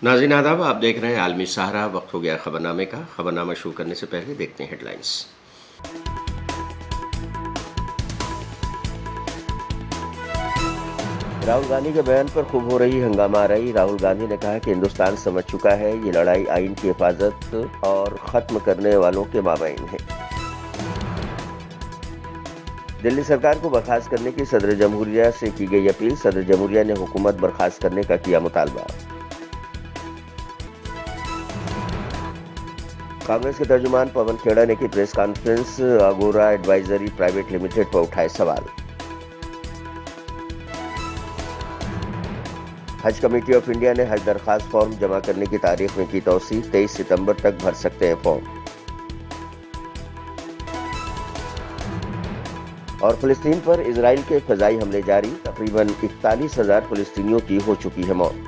नाज़रीन आदाब, आप देख रहे हैं आलमी सहारा। वक्त हो गया खबरनामे का। खबरनामा शुरू करने से पहले देखते हैं हेडलाइंस। राहुल गांधी के बयान पर खूब हो रही हंगामा रही। राहुल गांधी ने कहा कि हिंदुस्तान समझ चुका है ये लड़ाई आइन की हिफाजत और खत्म करने वालों के माबैन है। दिल्ली सरकार को बर्खास्त करने की सदर जमहूरिया से की गई अपील। सदर जमहूरिया ने हुकूमत बर्खास्त करने का किया मुतालबा। कांग्रेस के तर्जुमान पवन खेड़ा ने की प्रेस कॉन्फ्रेंस। अगोरा एडवाइजरी प्राइवेट लिमिटेड पर उठाए सवाल। हज कमेटी ऑफ इंडिया ने हज दरखास्त फॉर्म जमा करने की तारीख में की तौसीह। 23 सितंबर तक भर सकते हैं फॉर्म। और फिलिस्तीन पर इजराइल के फजाई हमले जारी। तकरीबन 41,000 फिलिस्तीनियों की हो चुकी है मौत।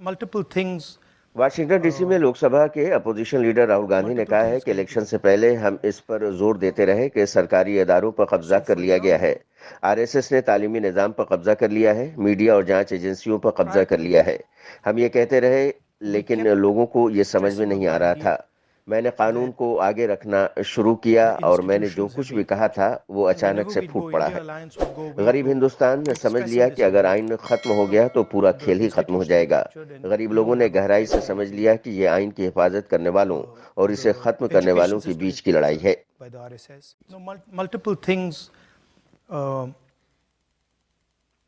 Multiple things. वाशिंगटन डीसी में लोकसभा के अपोजिशन लीडर राहुल गांधी ने कहा है कि इलेक्शन से पहले हम इस पर जोर देते रहे कि सरकारी इदारों पर कब्जा कर लिया गया है। आरएसएस ने तालीमी निजाम पर कब्जा कर लिया है, मीडिया और जांच एजेंसियों पर कब्जा कर लिया है। हम ये कहते रहे, लेकिन लोगों को ये समझ में नहीं आ रहा था। मैंने कानून को आगे रखना शुरू किया और मैंने जो कुछ भी कहा था वो अचानक से फूट पड़ा है। गरीब हिंदुस्तान ने समझ लिया कि अगर आइन खत्म हो गया तो पूरा खेल ही खत्म हो जाएगा। गरीब लोगों ने गहराई से समझ लिया कि ये आइन की हिफाजत करने वालों और इसे खत्म करने वालों के बीच की लड़ाई है।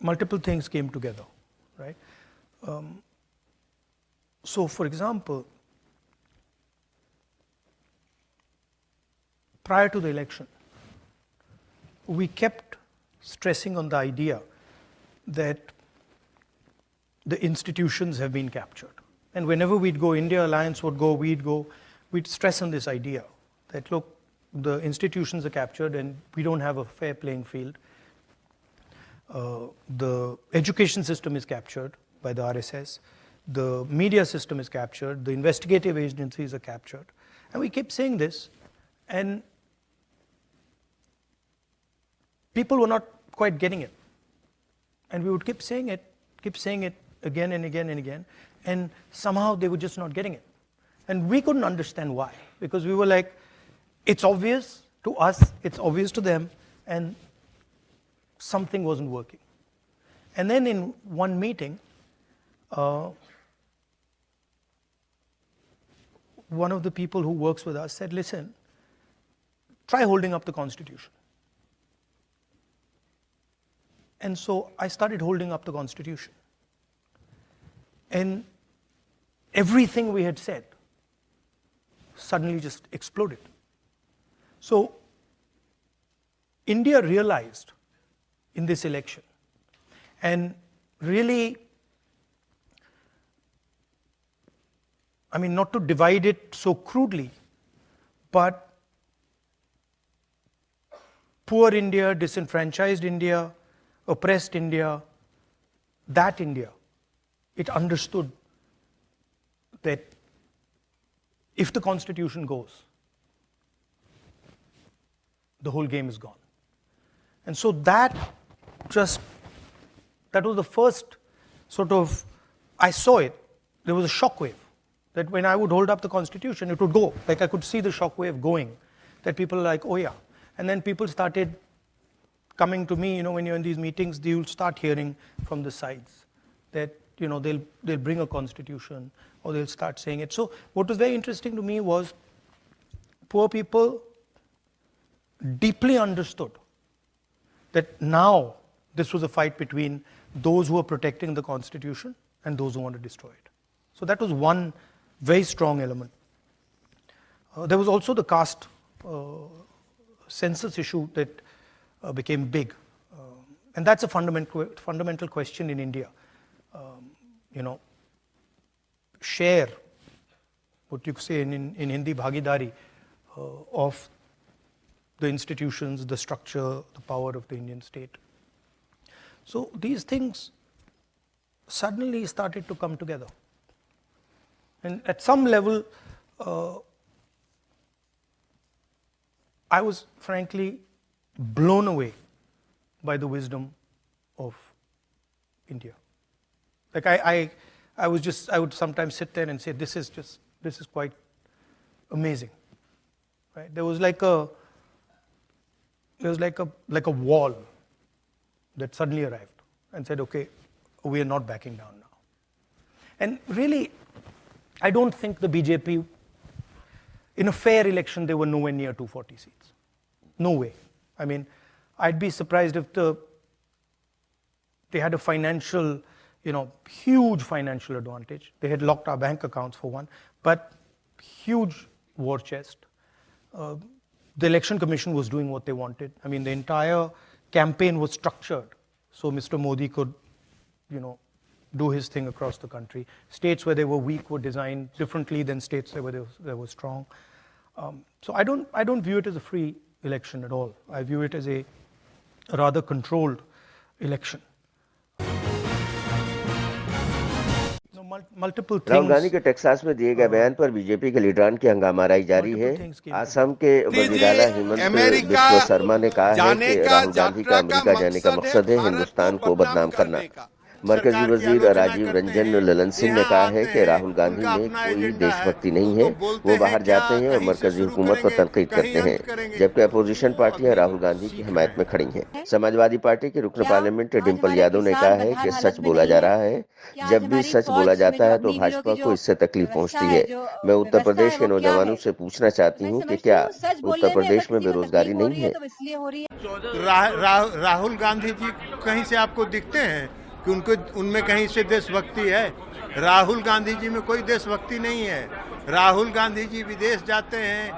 Multiple things came together, right? So, for example, prior to the election, we kept stressing on the idea that the institutions have been captured. And whenever we'd go, India Alliance would go, we'd stress on this idea that, look, the institutions are captured and we don't have a fair playing field. The education system is captured by the RSS. The media system is captured. The investigative agencies are captured. And we kept saying this, and people were not quite getting it. And we would keep saying it again and again and again, and somehow they were just not getting it. And we couldn't understand why, because we were like, it's obvious to us, it's obvious to them, and something wasn't working. And then in one meeting, one of the people who works with us said, listen, try holding up the Constitution. And so I started holding up the Constitution. And everything we had said suddenly just exploded. So India realized in this election, and really, I mean, not to divide it so crudely, but poor India, disenfranchised India, oppressed India, that India, it understood that if the Constitution goes, the whole game is gone. And so that was the first sort of, I saw it, there was a shockwave, that when I would hold up the Constitution, it would go. Like I could see the shockwave going, that people are like, oh yeah. And then people started coming to me, when you're in these meetings, you'll start hearing from the sides that, they'll bring a constitution or they'll start saying it. So what was very interesting to me was poor people deeply understood that now this was a fight between those who are protecting the Constitution and those who want to destroy it. So that was one very strong element. There was also the caste census issue that became big. And that's a fundamental question in India. Share, what you say in Hindi, bhagidari, of the institutions, the structure, the power of the Indian state. So these things suddenly started to come together. And at some level, I was frankly blown away by the wisdom of India. Like I would sometimes sit there and say, this is quite amazing, right? There was like a wall that suddenly arrived and said, okay, we are not backing down now. And really, I don't think the BJP, in a fair election, they were nowhere near 240 seats. No way. I mean, I'd be surprised if they had a financial, huge financial advantage. They had locked our bank accounts for one, but huge war chest. The election commission was doing what they wanted. I mean, the entire campaign was structured so Mr. Modi could, do his thing across the country. States where they were weak were designed differently than states where they were strong. So I don't view it as a free election at all. I view it as a rather controlled election. Multiple things. Rahul Gandhi के Texas में दिए गए बयान पर BJP के लीडरान की हंगामाराई जारी है। असम के वजीराला हेमंत बिस्वा शर्मा ने कहा है कि राहुल गांधी का अमेरिका जाने का मकसद है हिंदुस्तान को बदनाम करना। मरकजी वजीर राजीव रंजन ललन सिंह ने कहा है कि राहुल गांधी में कोई देशभक्ति नहीं है, वो बाहर जाते हैं और मरकजी हुकूमत पर तनकीद करते हैं, जबकि अपोजिशन पार्टियां राहुल गांधी की हिमायत में खड़ी हैं। समाजवादी पार्टी के रुकन पार्लियामेंट डिम्पल यादव ने कहा है कि सच बोला जा रहा है। जब भी सच बोला जाता है तो भाजपा को इससे तकलीफ पहुंचती है। मैं उत्तर प्रदेश के नौजवानों से पूछना चाहती हूँ कि क्या उत्तर प्रदेश में बेरोजगारी नहीं है? राहुल गांधी जी कहीं से आपको दिखते हैं कि उनमें कहीं से देशभक्ति है? राहुल गांधी जी में कोई देशभक्ति नहीं है। राहुल गांधी जी विदेश जाते हैं,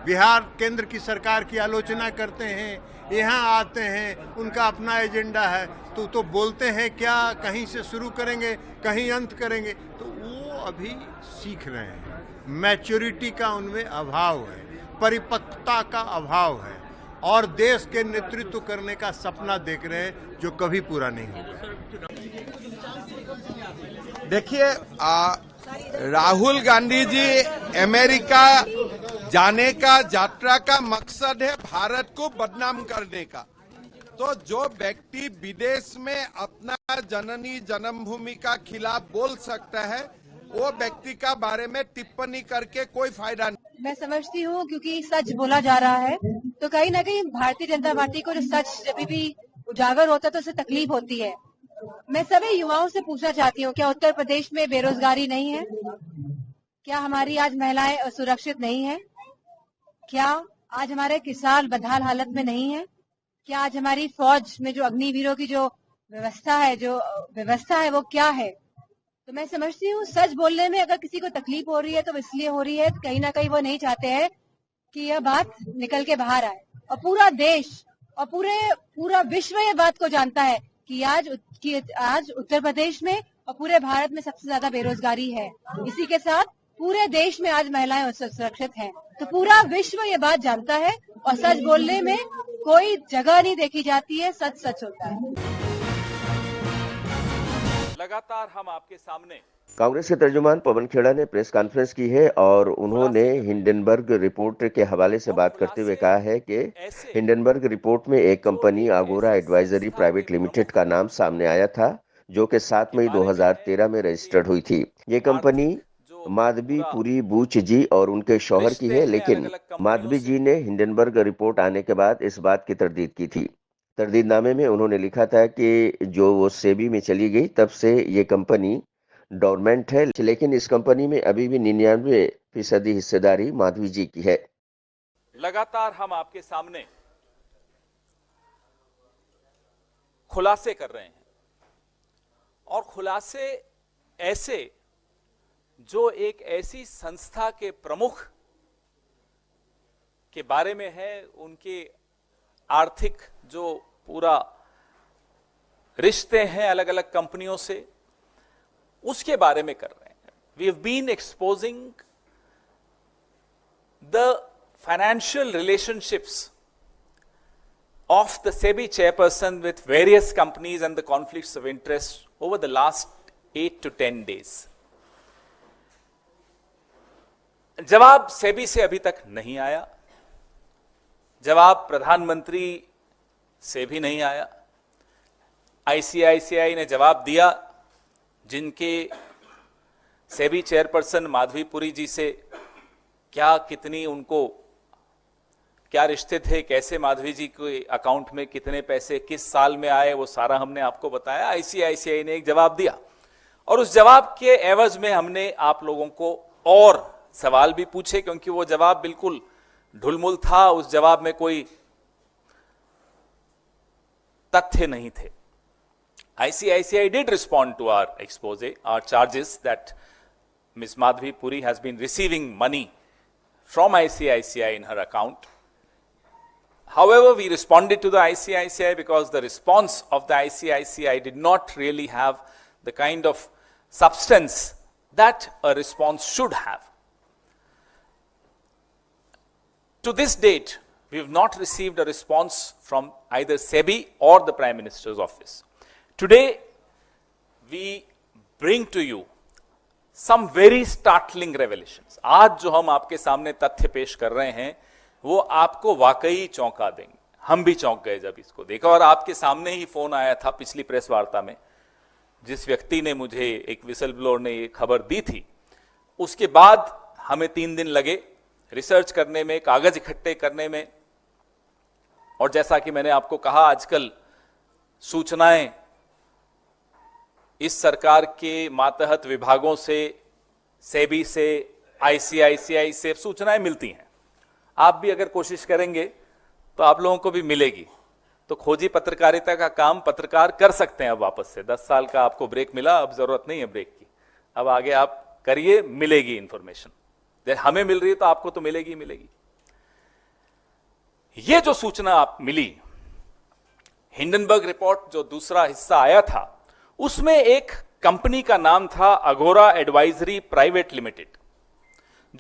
बिहार केंद्र की सरकार की आलोचना करते हैं, यहाँ आते हैं, उनका अपना एजेंडा है, तो बोलते हैं क्या, कहीं से शुरू करेंगे कहीं अंत करेंगे, तो वो अभी सीख रहे हैं। मैच्योरिटी का उनमें अभाव है, परिपक्वता का अभाव है और देश के नेतृत्व करने का सपना देख रहे हैं जो कभी पूरा नहीं होगा। देखिए, राहुल गांधी जी अमेरिका जाने का यात्रा का मकसद है भारत को बदनाम करने का। तो जो व्यक्ति विदेश में अपना जननी जन्मभूमि का खिलाफ बोल सकता है, वो व्यक्ति का बारे में टिप्पणी करके कोई फायदा नहीं। मैं समझती हूँ क्योंकि सच बोला जा रहा है तो कहीं ना कहीं भारतीय जनता पार्टी को जो सच जब भी उजागर होता है तो उसे तकलीफ होती है। मैं सभी युवाओं से पूछना चाहती हूँ, क्या उत्तर प्रदेश में बेरोजगारी नहीं है? क्या हमारी आज महिलाएं असुरक्षित नहीं है? क्या आज हमारे किसान बदहाल हालत में नहीं है? क्या आज हमारी फौज में जो अग्निवीरों की जो व्यवस्था है वो क्या है? तो मैं समझती हूँ सच बोलने में अगर किसी को तकलीफ हो रही है तो इसलिए हो रही है कहीं ना कहीं वो नहीं चाहते हैं कि यह बात निकल के बाहर आए। और पूरा देश और पूरा विश्व ये बात को जानता है कि आज उत्तर प्रदेश में और पूरे भारत में सबसे ज्यादा बेरोजगारी है। इसी के साथ पूरे देश में आज महिलाएं सुरक्षित हैं। तो पूरा विश्व ये बात जानता है और सच बोलने में कोई जगह नहीं देखी जाती है, सच होता है। लगातार हम आपके सामने कांग्रेस के तर्जुमान पवन खेड़ा ने प्रेस कॉन्फ्रेंस की है और उन्होंने हिंडनबर्ग रिपोर्ट के हवाले से बात करते हुए कहा है कि हिंडनबर्ग रिपोर्ट में एक कंपनी आगोरा एडवाइजरी प्राइवेट लिमिटेड का नाम सामने आया था, जो कि 7 मई 2013 में रजिस्टर्ड हुई थी। ये कंपनी माधवी पुरी बूच जी और उनके शौहर की है, लेकिन माधवी जी ने हिंडनबर्ग रिपोर्ट आने के बाद इस बात की तरदीद की थी। तरदीदनामे में उन्होंने लिखा था कि जो वो सेबी में चली गई तब से ये कंपनी डोरमेंट है, लेकिन इस कंपनी में अभी भी 99% हिस्सेदारी माधवी जी की है। लगातार हम आपके सामने खुलासे कर रहे हैं और खुलासे ऐसे जो एक ऐसी संस्था के प्रमुख के बारे में है, उनके आर्थिक जो पूरा रिश्ते हैं अलग अलग कंपनियों से, उसके बारे में कर रहे हैं। We have been exposing the financial relationships of the SEBI chairperson with various companies and the conflicts of interest over the last 8 to 10 days. जवाब सेबी से अभी तक नहीं आया। जवाब प्रधानमंत्री से भी नहीं आया। आईसीआईसीआई ने जवाब दिया, जिनके सेबी चेयरपर्सन माधवी पुरी जी से क्या कितनी उनको क्या रिश्ते थे, कैसे माधवी जी के अकाउंट में कितने पैसे किस साल में आए, वो सारा हमने आपको बताया। आईसीआईसीआई ने एक जवाब दिया और उस जवाब के एवज में हमने आप लोगों को और सवाल भी पूछे, क्योंकि वो जवाब बिल्कुल ढुलमुल था, उस जवाब में कोई तथ्य नहीं थे। ICICI did respond to our expose, our charges that Ms. Madhvi Puri has been receiving money from ICICI in her account. However, we responded to the ICICI because the response of the ICICI did not really have the kind of substance that a response should have. To this date, we have not received a response from either SEBI or the Prime Minister's office. Today, we bring to you some very startling revelations. आज जो हम आपके सामने तथ्य पेश कर रहे हैं, वो आपको वाकई चौंका देंगे। हम भी चौंक गए जब इसको देखा, और आपके सामने ही फोन आया था पिछली प्रेस वार्ता में, जिस व्यक्ति ने मुझे, एक विसल ब्लोअर ने ये खबर दी थी। उसके बाद हमें 3 दिन लगे रिसर्च करने में, कागज इकट्ठे करने में, और जैसा कि मैंने आपको कहा, आजकल सूचनाएं इस सरकार के मातहत विभागों से, सेबी से, आईसीआईसीआई से सूचनाएं मिलती हैं। आप भी अगर कोशिश करेंगे तो आप लोगों को भी मिलेगी। तो खोजी पत्रकारिता का काम पत्रकार कर सकते हैं अब वापस से। 10 साल का आपको ब्रेक मिला, अब जरूरत नहीं है ब्रेक की, अब आगे आप करिए, मिलेगी इंफॉर्मेशन। हमें मिल रही है तो आपको तो मिलेगी ही मिलेगी। ये जो सूचना आप मिली, हिंडनबर्ग रिपोर्ट जो दूसरा हिस्सा आया था, उसमें एक कंपनी का नाम था अगोरा एडवाइजरी प्राइवेट लिमिटेड,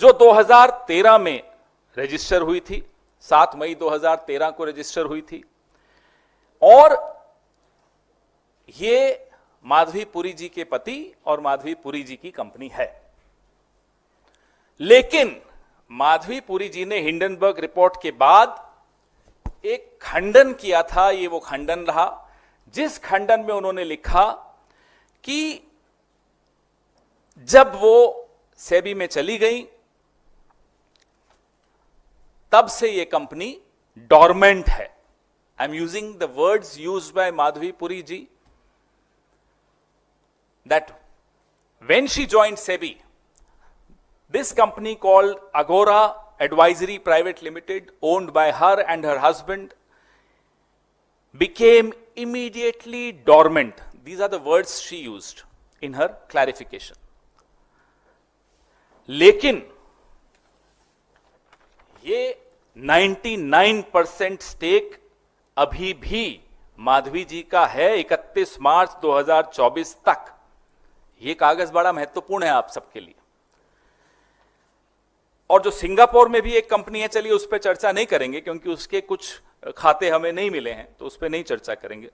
जो 2013 में रजिस्टर हुई थी, 7 मई 2013 को रजिस्टर हुई थी। और ये माधवी पुरी जी के पति और माधवी पुरी जी की कंपनी है। लेकिन माधवी पुरी जी ने हिंडनबर्ग रिपोर्ट के बाद एक खंडन किया था। ये वो खंडन रहा जिस खंडन में उन्होंने लिखा कि जब वो सेबी में चली गई, तब से ये कंपनी डॉर्मेंट है। I am using the words used by Madhabi Puri ji, that when she joined SEBI, this company called Agora Advisory Private Limited, owned by her and her husband, became immediately dormant. These are the words she used in her clarification. लेकिन ये 99% stake अभी भी माधवी जी का है 31 मार्च 2024 तक। ये कागज बड़ा महत्वपूर्ण है आप सबके लिए। और जो सिंगापुर में भी एक कंपनी है, चलिए उस पर चर्चा नहीं करेंगे क्योंकि उसके कुछ खाते हमें नहीं मिले हैं, तो उस पर नहीं चर्चा करेंगे।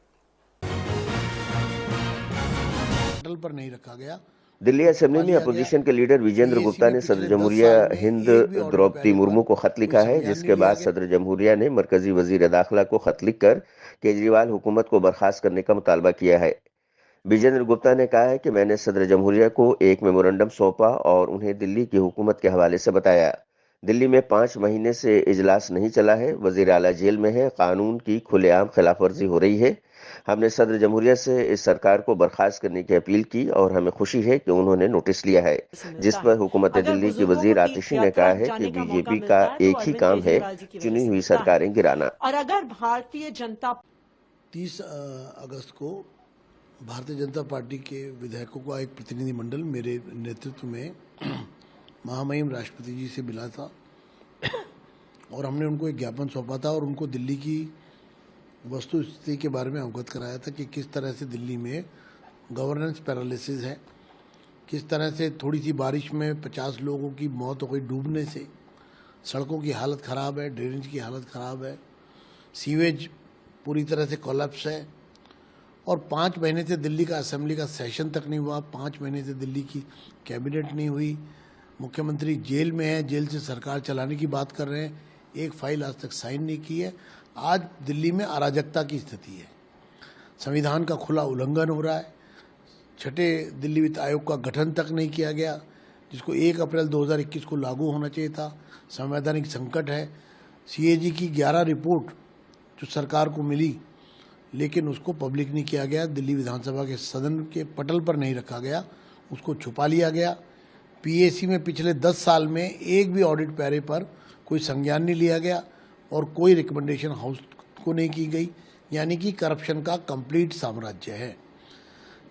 पर नहीं रखा गया। दिल्ली असेंबली में अपोजिशन के लीडर विजेंद्र गुप्ता ने सदर जमहूरिया हिंद द्रौपदी मुर्मू को खत लिखा है, जिसके बाद सदर जमहूरिया ने मरकजी वजीर दाखिला को खत लिखकर केजरीवाल हुकूमत को बर्खास्त करने का मुतालबा किया है। विजेंद्र गुप्ता ने कहा है कि मैंने सदर जमहूरिया को एक मेमोरेंडम सौंपा और उन्हें दिल्ली की हुकूमत के हवाले से बताया। दिल्ली में 5 महीने से इजलास नहीं चला है, वजीर आला जेल में है, कानून की खुलेआम खिलाफवर्जी हो रही है। हमने सदर जमहूरिया से इस सरकार को बर्खास्त करने की अपील की और हमें खुशी है कि उन्होंने नोटिस लिया है, जिस पर हुकूमत दिल्ली की वजीर आतिशी ने कहा है कि बीजेपी का एक ही काम है, चुनी हुई सरकारें गिराना। और अगर भारतीय जनता 30 अगस्त को भारतीय जनता पार्टी के विधायकों का एक प्रतिनिधिमंडल मेरे नेतृत्व में महामहिम राष्ट्रपति जी से मिला था और हमने उनको एक ज्ञापन सौंपा था और उनको दिल्ली की वस्तु स्थिति के बारे में अवगत कराया था कि किस तरह से दिल्ली में गवर्नेंस पैरालिसिस है, किस तरह से थोड़ी सी बारिश में 50 लोगों की मौत हो गई डूबने से, सड़कों की हालत ख़राब है, ड्रेनेज की हालत ख़राब है, सीवेज पूरी तरह से कोलैप्स है और 5 महीने से दिल्ली का असेंबली का सेशन तक नहीं हुआ, 5 महीने से दिल्ली की कैबिनेट नहीं हुई, मुख्यमंत्री जेल में है, जेल से सरकार चलाने की बात कर रहे हैं। एक फाइल आज तक साइन नहीं की है। आज दिल्ली में अराजकता की स्थिति है, संविधान का खुला उल्लंघन हो रहा है। छठे दिल्ली वित्त आयोग का गठन तक नहीं किया गया, जिसको 1 अप्रैल 2021 को लागू होना चाहिए था। संवैधानिक संकट है। CAG की 11 रिपोर्ट जो सरकार को मिली, लेकिन उसको पब्लिक नहीं किया गया, दिल्ली विधानसभा के सदन के पटल पर नहीं रखा गया, उसको छुपा लिया गया। PAC में पिछले 10 साल में एक भी ऑडिट पैरे पर कोई संज्ञान नहीं लिया गया और कोई रिकमेंडेशन हाउस को नहीं की गई, यानी कि करप्शन का कंप्लीट साम्राज्य है।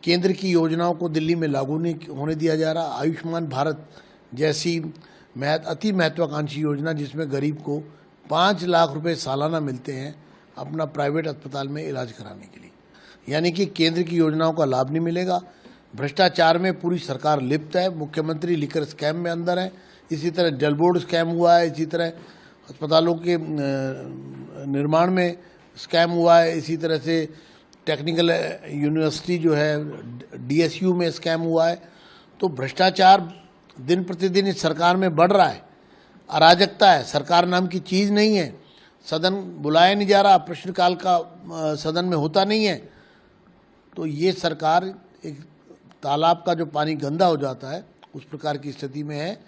केंद्र की योजनाओं को दिल्ली में लागू नहीं होने दिया जा रहा। आयुष्मान भारत जैसी अति महत्वाकांक्षी योजना, जिसमें गरीब को 5 लाख रुपए सालाना मिलते हैं अपना प्राइवेट अस्पताल में इलाज कराने के लिए, यानी कि केंद्र की योजनाओं का लाभ नहीं मिलेगा। भ्रष्टाचार में पूरी सरकार लिप्त है। मुख्यमंत्री लिकर स्कैम में अंदर है, इसी तरह जल बोर्ड स्कैम हुआ है, इसी तरह अस्पतालों के निर्माण में स्कैम हुआ है, इसी तरह से टेक्निकल यूनिवर्सिटी जो है DSU में स्कैम हुआ है। तो भ्रष्टाचार दिन प्रतिदिन इस सरकार में बढ़ रहा है। अराजकता है, सरकार नाम की चीज़ नहीं है, सदन बुलाया नहीं जा रहा, प्रश्नकाल का सदन में होता नहीं है। तो ये सरकार एक तालाब का जो पानी गंदा हो जाता है उस प्रकार की स्थिति में है।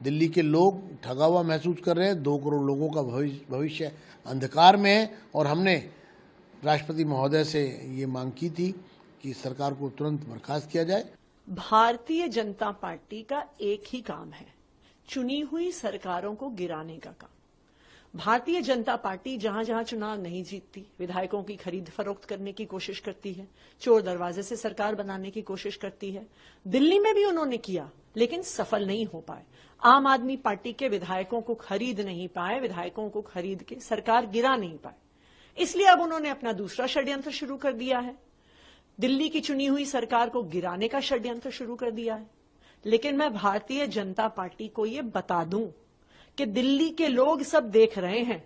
दिल्ली के लोग ठगा हुआ महसूस कर रहे हैं। 2 करोड़ लोगों का भविष्य अंधकार में है और हमने राष्ट्रपति महोदय से ये मांग की थी कि सरकार को तुरंत बर्खास्त किया जाए। भारतीय जनता पार्टी का एक ही काम है, चुनी हुई सरकारों को गिराने का काम। भारतीय जनता पार्टी जहां जहां चुनाव नहीं जीतती, विधायकों की खरीद फरोख्त करने की कोशिश करती है, चोर दरवाजे से सरकार बनाने की कोशिश करती है। दिल्ली में भी उन्होंने किया, लेकिन सफल नहीं हो पाए। आम आदमी पार्टी के विधायकों को खरीद नहीं पाए, विधायकों को खरीद के सरकार गिरा नहीं पाए। इसलिए अब उन्होंने अपना दूसरा षड्यंत्र शुरू कर दिया है, दिल्ली की चुनी हुई सरकार को गिराने का षड्यंत्र शुरू कर दिया है। लेकिन मैं भारतीय जनता पार्टी को यह बता दूं कि दिल्ली के लोग सब देख रहे हैं।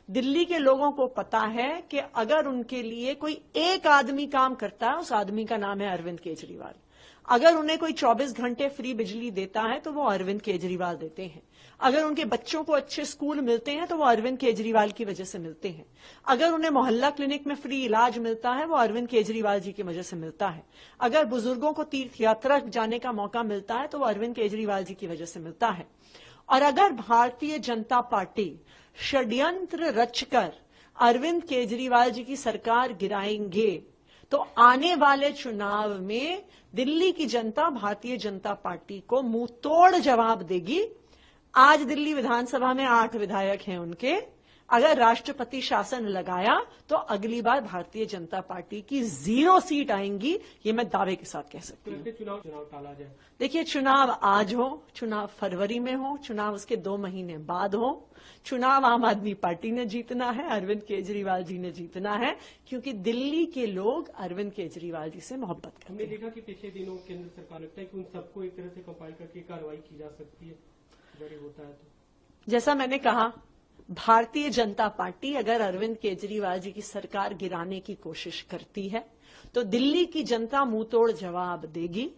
दिल्ली के लोगों को पता है कि अगर उनके लिए कोई एक आदमी काम करता है, उस आदमी का नाम है अरविंद केजरीवाल। अगर उन्हें कोई 24 घंटे फ्री बिजली देता है तो वो अरविंद केजरीवाल देते हैं। अगर उनके बच्चों को अच्छे स्कूल मिलते हैं तो वो अरविंद केजरीवाल की वजह से मिलते हैं। अगर उन्हें मोहल्ला क्लिनिक में फ्री इलाज मिलता है वो अरविंद केजरीवाल जी की वजह से मिलता है। अगर बुजुर्गों को तीर्थ यात्रा जाने का मौका मिलता है तो वो अरविंद केजरीवाल जी की वजह से मिलता है। और अगर भारतीय जनता पार्टी षड्यंत्र रचकर अरविंद केजरीवाल जी की सरकार गिराएंगे तो आने वाले चुनाव में दिल्ली की जनता भारतीय जनता पार्टी को मुंह तोड़ जवाब देगी। आज दिल्ली विधानसभा में 8 विधायक हैं उनके। अगर राष्ट्रपति शासन लगाया तो अगली बार भारतीय जनता पार्टी की 0 सीट आएंगी, ये मैं दावे के साथ कह सकती हूँ। चुनाव टाला जाए। देखिए, चुनाव आज हो, चुनाव फरवरी में हो, चुनाव उसके 2 महीने बाद हो। चुनाव आम आदमी पार्टी ने जीतना है, अरविंद केजरीवाल जी ने जीतना है, क्योंकि दिल्ली के लोग अरविंद केजरीवाल जी से मोहब्बत करते हैं। हमने देखा कि पिछले दिनों केंद्र सरकार लगता है कि उन सबको एक तरह से कंपाइल करके कार्रवाई की जा सकती है, बड़ी होता है तो। जैसा मैंने कहा, भारतीय जनता पार्टी अगर अरविंद केजरीवाल जी की सरकार गिराने की कोशिश करती है तो दिल्ली की जनता मुंहतोड़ जवाब देगी।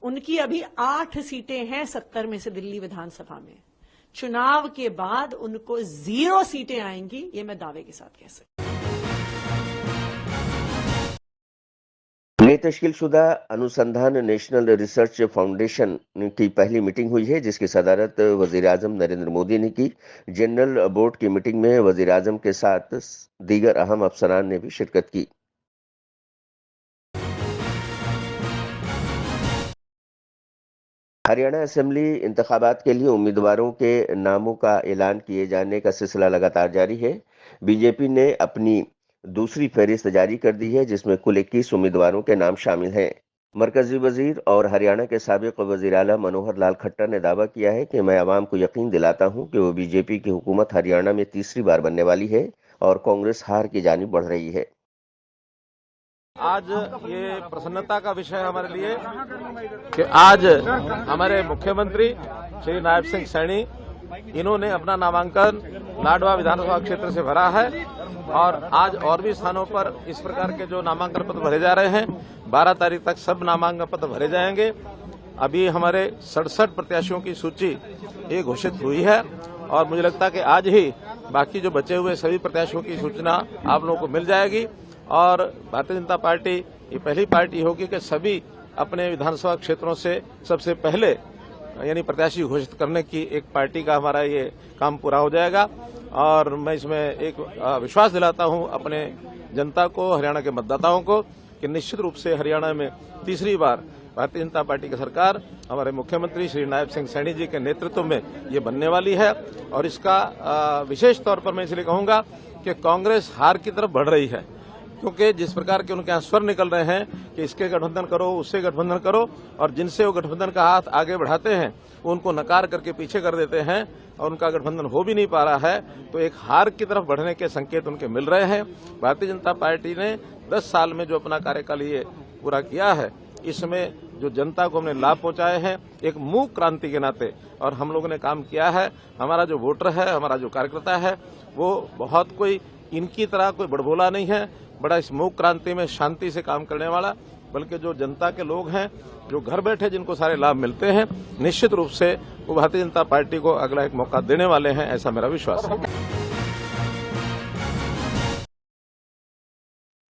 उनकी अभी 8 सीटें हैं 70 में से दिल्ली विधानसभा में। चुनाव के बाद उनको 0 सीटें आएंगी, ये मैं दावे के साथ कह सकती हूं। नई तश्कीलशुदा अनुसंधान नेशनल रिसर्च फाउंडेशन की पहली मीटिंग हुई है, जिसकी सदारत वजीर आजम नरेंद्र मोदी ने की। जनरल बोर्ड की मीटिंग में वजीर आजम के साथ दीगर अहम अफसरान ने भी शिरकत की। हरियाणा असेंबली इंतखाबात के लिए उम्मीदवारों के नामों का ऐलान किए जाने का सिलसिला लगातार जारी है। बीजेपी ने अपनी दूसरी फहरिस्त जारी कर दी है, जिसमें कुल 21 उम्मीदवारों के नाम शामिल हैं। मरकजी वजीर और हरियाणा के साबिक वजीर आला मनोहर लाल खट्टर ने दावा किया है कि मैं आवाम को यकीन दिलाता हूं कि वो बीजेपी की हुकूमत हरियाणा में तीसरी बार बनने वाली है और कांग्रेस हार की जानिब बढ़ रही है। आज ये प्रसन्नता का विषय हमारे लिए कि आज हमारे मुख्यमंत्री श्री नायब सिंह सैनी, इन्होंने अपना नामांकन लाडवा विधानसभा क्षेत्र से भरा है और आज और भी स्थानों पर इस प्रकार के जो नामांकन पत्र भरे जा रहे हैं, 12 तारीख तक सब नामांकन पत्र भरे जाएंगे। अभी हमारे 67 प्रत्याशियों की सूची ये घोषित हुई है और मुझे लगता है कि आज ही बाकी जो बचे हुए सभी प्रत्याशियों की सूचना आप लोगों को मिल जाएगी। और भारतीय जनता पार्टी ये पहली पार्टी होगी कि सभी अपने विधानसभा क्षेत्रों से सबसे पहले यानी प्रत्याशी घोषित करने की एक पार्टी का हमारा ये काम पूरा हो जाएगा। और मैं इसमें एक विश्वास दिलाता हूं अपने जनता को, हरियाणा के मतदाताओं को, कि निश्चित रूप से हरियाणा में तीसरी बार भारतीय जनता पार्टी की सरकार हमारे मुख्यमंत्री श्री नायब सिंह सैनी जी के नेतृत्व में ये बनने वाली है। और इसका विशेष तौर पर मैं इसलिए कहूंगा कि कांग्रेस हार की तरफ बढ़ रही है, क्योंकि जिस प्रकार के उनके यहाँ स्वर निकल रहे हैं कि इसके गठबंधन करो, उससे गठबंधन करो, और जिनसे वो गठबंधन का हाथ आगे बढ़ाते हैं वो उनको नकार करके पीछे कर देते हैं और उनका गठबंधन हो भी नहीं पा रहा है, तो एक हार की तरफ बढ़ने के संकेत उनके मिल रहे हैं। भारतीय जनता पार्टी ने 10 साल में जो अपना कार्यकाल ये पूरा किया है, इसमें जो जनता को हमने लाभ पहुंचाए हैं एक मूक क्रांति के नाते, और हम लोगों ने काम किया है। हमारा जो वोटर है, हमारा जो कार्यकर्ता है, वो बहुत कोई इनकी तरह कोई बड़बोला नहीं है, बड़ा इस मूक क्रांति में शांति से काम करने वाला, बल्कि जो जनता के लोग हैं जो घर बैठे जिनको सारे लाभ मिलते हैं, निश्चित रूप से वो भारतीय जनता पार्टी को अगला एक मौका देने वाले हैं, ऐसा मेरा विश्वास है।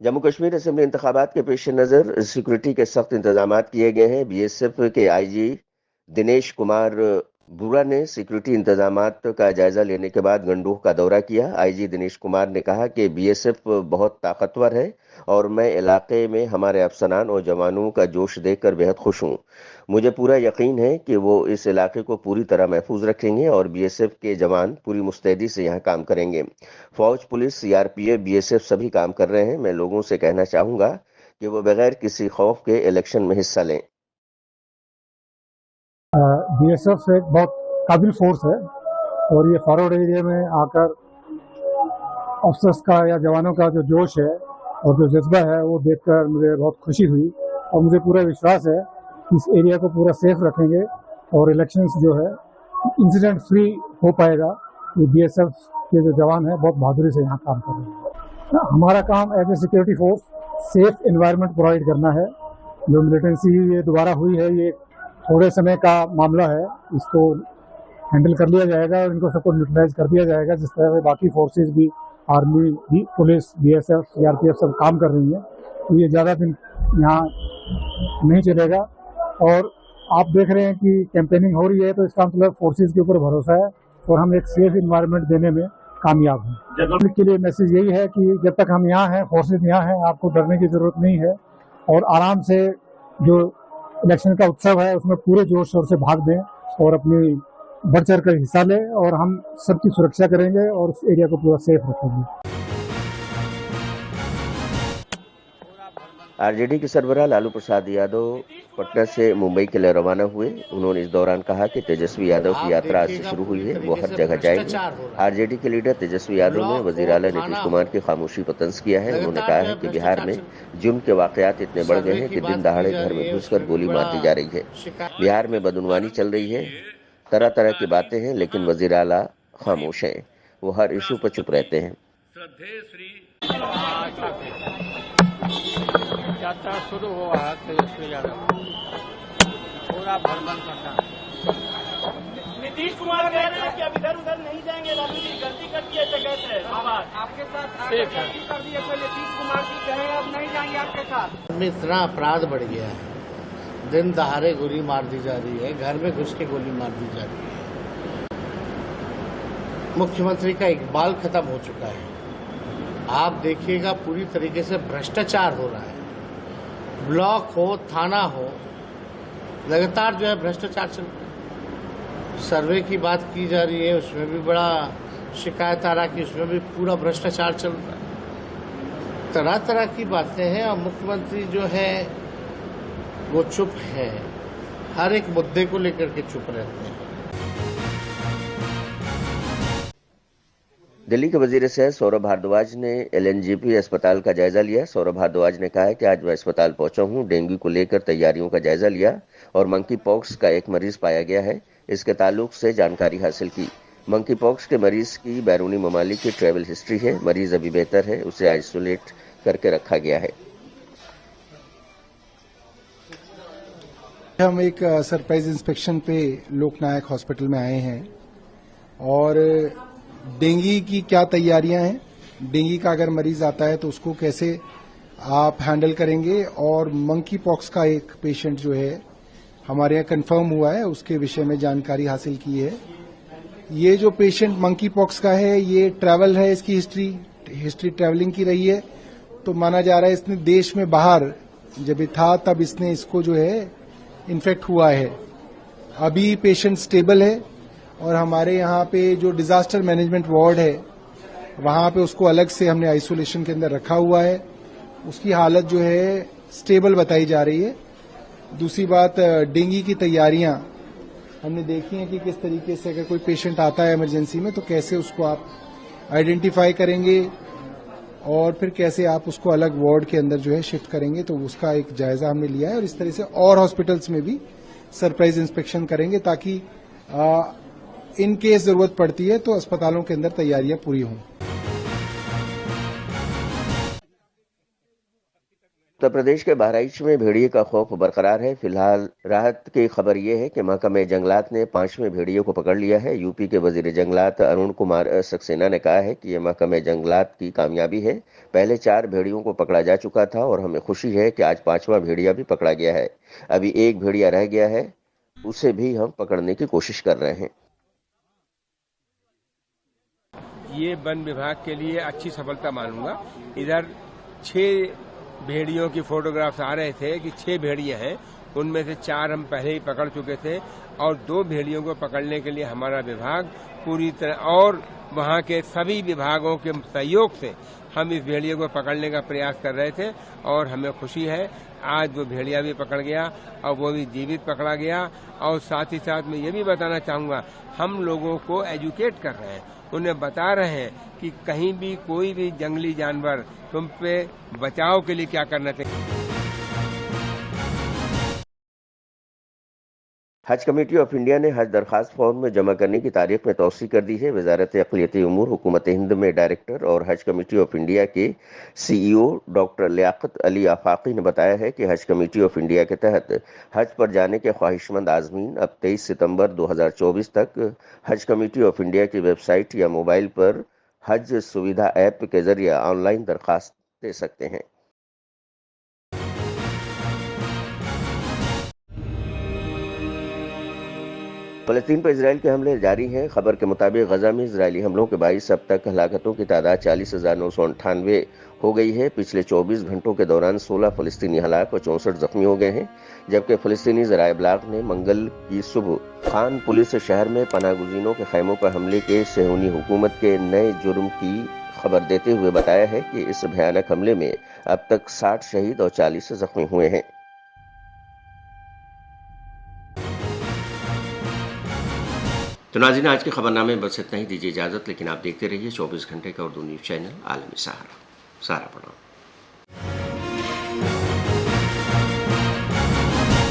जम्मू कश्मीर असेंबली इंतखाबात के पेश नज़र सिक्योरिटी के सख्त इंतजाम किए गए हैं। बीएसएफ के आईजी दिनेश कुमार बुरा ने सिक्योरिटी इंतजामात का जायजा लेने के बाद गंडोह का दौरा किया। आईजी दिनेश कुमार ने कहा कि बीएसएफ बहुत ताकतवर है और मैं इलाके में हमारे अफसरान और जवानों का जोश देखकर बेहद खुश हूँ। मुझे पूरा यकीन है कि वो इस इलाके को पूरी तरह महफूज रखेंगे और बीएसएफ के जवान पूरी मुस्तैदी से यहाँ काम करेंगे। फौज, पुलिस, सीआरपीएफ, बीएसएफ सभी काम कर रहे हैं। मैं लोगों से कहना चाहूँगा कि वो बगैर किसी खौफ के इलेक्शन में हिस्सा लें। बीएसएफ एक बहुत काबिल फोर्स है और ये फॉरवर्ड एरिया में आकर अफसर्स का या जवानों का जो जोश है और जो जज्बा है वो देखकर मुझे बहुत खुशी हुई और मुझे पूरा विश्वास है कि इस एरिया को पूरा सेफ रखेंगे और इलेक्शंस जो है इंसिडेंट फ्री हो पाएगा। ये बीएसएफ के जो जवान हैं बहुत बहादुरी से यहाँ काम कर रहे हैं। हमारा काम as a security force safe environment provide करना है। जो मिलिटेंसी ये दोबारा हुई है ये थोड़े समय का मामला है, इसको हैंडल कर लिया जाएगा और इनको सबको न्यूट्रलाइज कर दिया जाएगा। जिस तरह से बाकी फोर्सेस भी, आर्मी भी, पुलिस, बीएसएफ, सीआरपीएफ सब काम कर रही है, तो ये ज़्यादा दिन यहाँ नहीं चलेगा। और आप देख रहे हैं कि कैंपेनिंग हो रही है, तो इसका मतलब फोर्सेस के ऊपर भरोसा है और हम एक सेफ इन्वायरमेंट देने में कामयाब हैं। पब्लिक के लिए मैसेज यही है कि जब तक हम यहाँ हैं, फोर्सेस यहाँ हैं, आपको डरने की जरूरत नहीं है और आराम से जो इलेक्शन का उत्सव है उसमें पूरे जोर शोर से भाग दें और अपनी बढ़ चढ़ कर हिस्सा लें और हम सबकी सुरक्षा करेंगे और उस एरिया को पूरा सेफ रखेंगे। आरजेडी के सरबराह लालू प्रसाद यादव पटना से मुंबई के लिए रवाना हुए। उन्होंने इस दौरान कहा कि तेजस्वी यादव की यात्रा आज से शुरू हुई है, वो हर जगह जाएंगे। आरजेडी के लीडर तेजस्वी यादव ने वजीर आला नीतीश कुमार की खामोशी पर तंज किया है। उन्होंने कहा है कि बिहार में जुर्म के वाकयात इतने बढ़ गए हैं कि दिन दहाड़े घर में घुसकर गोली मार दी जा रही है। बिहार में बदउनवानी चल रही है, तरह तरह की बातें हैं, लेकिन वजीर आला खामोश हैं। वो हर इशू पर चुप रहते हैं। यात्रा शुरू हुआ है तेजस्वी यादव पूरा भ्रमण करना। नीतीश कुमार कह रहे हैं कि अब इधर उधर नहीं जाएंगे, लालू जी गलती कर दिए थे, कहते हैं आपके साथ गलती कर दिए थे। नीतीश कुमार जी कहे अब नहीं जाएंगे आपके साथ। में इतना अपराध बढ़ गया है, दिन दहाड़े गोली मार दी जा रही है, घर में घुस के गोली मार दी जा रही है। मुख्यमंत्री का इकबाल खत्म हो चुका है। आप देखिएगा पूरी तरीके से भ्रष्टाचार हो रहा है। ब्लॉक हो, थाना हो, लगातार जो है भ्रष्टाचार चल रहा है। सर्वे की बात की जा रही है, उसमें भी बड़ा शिकायत आ रहा है कि उसमें भी पूरा भ्रष्टाचार चल रहा है। तरह तरह की बातें हैं और मुख्यमंत्री जो है वो चुप है, हर एक मुद्दे को लेकर के चुप रहते हैं। दिल्ली के वजीर सेहत सौरभ भारद्वाज ने एलएनजेपी अस्पताल का जायजा लिया। सौरभ भारद्वाज ने कहा है कि आज मैं अस्पताल पहुंचा हूं, डेंगू को लेकर तैयारियों का जायजा लिया और मंकी पॉक्स का एक मरीज पाया गया है, इसके ताल्लुक से जानकारी हासिल की। मंकी पॉक्स के मरीज की बैरूनी ममालिक की ट्रैवल हिस्ट्री है। मरीज अभी बेहतर है, उसे आइसोलेट करके रखा गया है। हम एक सरप्राइज इंस्पेक्शन पे लोकनायक हॉस्पिटल में आए हैं और डेंगू की क्या तैयारियां हैं, डेंगू का अगर मरीज आता है तो उसको कैसे आप हैंडल करेंगे, और मंकी पॉक्स का एक पेशेंट जो है हमारे यहाँ कंफर्म हुआ है, उसके विषय में जानकारी हासिल की है। ये जो पेशेंट मंकी पॉक्स का है, ये ट्रैवल है, इसकी हिस्ट्री ट्रैवलिंग की रही है, तो माना जा रहा है इसने देश में बाहर जब ये था तब इसने इसको जो है इन्फेक्ट हुआ है। अभी पेशेंट स्टेबल है और हमारे यहाँ पे जो डिजास्टर मैनेजमेंट वार्ड है वहां पे उसको अलग से हमने आइसोलेशन के अंदर रखा हुआ है। उसकी हालत जो है स्टेबल बताई जा रही है। दूसरी बात, डेंगू की तैयारियां हमने देखी हैं कि किस तरीके से अगर कोई पेशेंट आता है इमरजेंसी में तो कैसे उसको आप आइडेंटिफाई करेंगे और फिर कैसे आप उसको अलग वार्ड के अंदर जो है शिफ्ट करेंगे, तो उसका एक जायजा हमने लिया है। और इस तरह से और हॉस्पिटल्स में भी सरप्राइज इंस्पेक्शन करेंगे ताकि इन केस जरूरत पड़ती है तो अस्पतालों के अंदर तैयारियां पूरी हों। उत्तर प्रदेश के बहराइच में भेड़िए का खौफ बरकरार है। फिलहाल राहत की खबर यह है कि महकमे जंगलात ने 5वें भेड़िए को पकड़ लिया है। यूपी के वजीर जंगलात अरुण कुमार सक्सेना ने कहा है कि यह महकमे जंगलात की कामयाबी है। पहले 4 भेड़ियों को पकड़ा जा चुका था और हमें खुशी है कि आज 5वां भेड़िया भी पकड़ा गया है। अभी एक भेड़िया रह गया है, उसे भी हम पकड़ने की कोशिश कर रहे हैं। ये वन विभाग के लिए अच्छी सफलता मानूंगा। इधर 6 भेड़ियों की फोटोग्राफ्स आ रहे थे कि 6 भेड़िए हैं, उनमें से 4 हम पहले ही पकड़ चुके थे और 2 भेड़ियों को पकड़ने के लिए हमारा विभाग पूरी तरह और वहां के सभी विभागों के सहयोग से हम इस भेड़िए को पकड़ने का प्रयास कर रहे थे और हमें खुशी है आज वो भेड़िया भी पकड़ गया और वो भी जीवित पकड़ा गया। और साथ ही साथ मैं ये भी बताना चाहूंगा, हम लोगों को एजुकेट कर रहे हैं, उन्हें बता रहे हैं कि कहीं भी कोई भी जंगली जानवर तुम पे बचाव के लिए क्या करना चाहिए। हज कमेटी ऑफ इंडिया ने हज दरखास्त फॉर्म में जमा करने की तारीख में तौसी कर दी है। वजारत अक़लियती उमूर हुकूमत हिंद में डायरेक्टर और हज कमेटी ऑफ इंडिया के CEO डॉक्टर लियाकत अली आफाकी ने बताया है कि हज कमेटी ऑफ इंडिया के तहत हज पर जाने के ख्वाहिशमंद आज़मीन अब 23 सितंबर 2024 तक हज कमेटी ऑफ इंडिया की वेबसाइट या मोबाइल पर हज सुविधा ऐप के जरिए ऑनलाइन दरखास्त दे सकते हैं। फ़लस्तीन पर इजराइल के हमले जारी हैं। खबर के मुताबिक गजा में इजरायली हमलों के 22 अब तक हलाकतों की तादाद 40,998 हो गई है। पिछले 24 घंटों के दौरान 16 फ़लस्तीनी हलाक और 64 जख्मी हो गए हैं, जबकि फ़लस्तीनी ज़राए इब्लाग ने मंगल की सुबह खान पुलिस शहर में पनाहगुज़ीनों के खैमों पर हमले के सेहूनी हुकूमत के नए जुर्म की खबर देते हुए बताया है कि इस भयानक हमले में अब तक 60 शहीद और 40 जख्मी हुए हैं। तो नाज़रीन, आज के खबरनामे बस इतना ही। दीजिए इजाज़त, लेकिन आप देखते रहिए 24 घंटे का उर्दू न्यूज़ चैनल आलमी सहारा। सहारा प्रणाम।